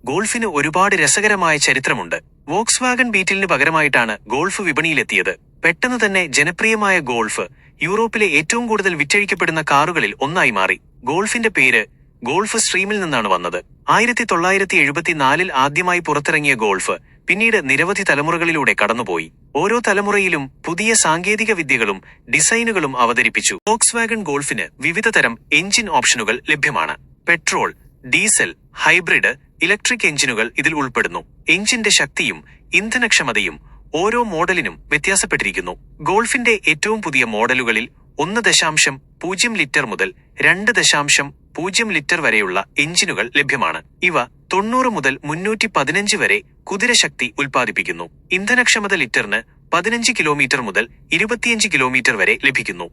ഗോൾഫിന് ഒരുപാട് രസകരമായ ചരിത്രമുണ്ട്. വോക്സ്വാഗൺ ബീറ്റിലിന് പകരമായിട്ടാണ് ഗോൾഫ് വിപണിയിലെത്തിയത്. പെട്ടെന്ന് തന്നെ ജനപ്രിയമായ ഗോൾഫ് യൂറോപ്പിലെ ഏറ്റവും കൂടുതൽ വിറ്റഴിക്കപ്പെടുന്ന കാറുകളിൽ ഒന്നായി മാറി. ഗോൾഫിന്റെ പേര് ഗോൾഫ് സ്ട്രീമിൽ നിന്നാണ് വന്നത്. 1974 ആദ്യമായി പുറത്തിറങ്ങിയ ഗോൾഫ് പിന്നീട് നിരവധി തലമുറകളിലൂടെ കടന്നുപോയി. ഓരോ തലമുറയിലും പുതിയ സാങ്കേതിക വിദ്യകളും ഡിസൈനുകളും അവതരിപ്പിച്ചു. വോക്സ്വാഗൺ ഗോൾഫിന് വിവിധ തരം എഞ്ചിൻ ഓപ്ഷനുകൾ ലഭ്യമാണ്. പെട്രോൾ, ഡീസൽ, ഹൈബ്രിഡ്, ഇലക്ട്രിക് എഞ്ചിനുകൾ ഇതിൽ ഉൾപ്പെടുന്നു. എഞ്ചിന്റെ ശക്തിയും ഇന്ധനക്ഷമതയും ഓരോ മോഡലിനും വ്യത്യാസപ്പെട്ടിരിക്കുന്നു. ഗോൾഫിന്റെ ഏറ്റവും പുതിയ മോഡലുകളിൽ 1.0 ലിറ്റർ മുതൽ 2.0 ലിറ്റർ വരെയുള്ള എഞ്ചിനുകൾ ലഭ്യമാണ്. ഇവ 90 മുതൽ 315 വരെ കുതിരശക്തി ഉൽപ്പാദിപ്പിക്കുന്നു. ഇന്ധനക്ഷമത ലിറ്ററിന് 15 കിലോമീറ്റർ മുതൽ 25 കിലോമീറ്റർ വരെ ലഭിക്കുന്നു.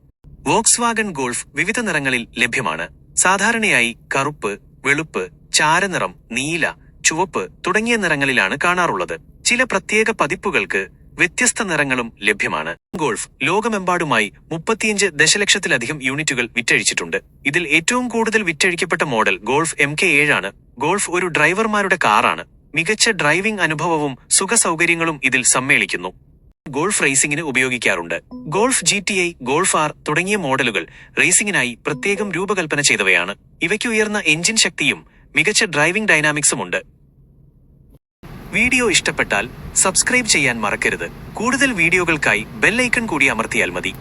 വോക്സ്വാഗൺ ഗോൾഫ് വിവിധ നിറങ്ങളിൽ ലഭ്യമാണ്. സാധാരണയായി കറുപ്പ്, വെളുപ്പ്, ചാരനിറം, നീല, ചുവപ്പ് തുടങ്ങിയ നിറങ്ങളിലാണ് കാണാറുള്ളത്. ചില പ്രത്യേക പതിപ്പുകൾക്ക് വ്യത്യസ്ത നിറങ്ങളും ലഭ്യമാണ്. ഗോൾഫ് ലോകമെമ്പാടുമായി 35 ദശലക്ഷത്തിലധികം യൂണിറ്റുകൾ വിറ്റഴിച്ചിട്ടുണ്ട്. ഇതിൽ ഏറ്റവും കൂടുതൽ വിറ്റഴിക്കപ്പെട്ട മോഡൽ ഗോൾഫ് MK7 ആണ്. ഗോൾഫ് ഒരു ഡ്രൈവർമാരുടെ കാറാണ്. മികച്ച ഡ്രൈവിംഗ് അനുഭവവും സുഖസൗകര്യങ്ങളും ഇതിൽ സമ്മേളിക്കുന്നു. ഗോൾഫ് റേസിംഗിന് ഉപയോഗിക്കാറുണ്ട്. ഗോൾഫ് GTI, ഗോൾഫ് R തുടങ്ങിയ മോഡലുകൾ റേസിംഗിനായി പ്രത്യേകം രൂപകൽപ്പന ചെയ്തവയാണ്. ഇവയ്ക്ക് ഉയർന്ന എഞ്ചിൻ ശക്തിയും മികച്ച ഡ്രൈവിംഗ് ഡൈനാമിക്സും ഉണ്ട്. വീഡിയോ ഇഷ്ടപ്പെട്ടാൽ സബ്സ്ക്രൈബ് ചെയ്യാൻ മറക്കരുത്. കൂടുതൽ വീഡിയോകൾക്കായി ബെൽ ഐക്കൺ കൂടി അമർത്തിയാൽ മതി.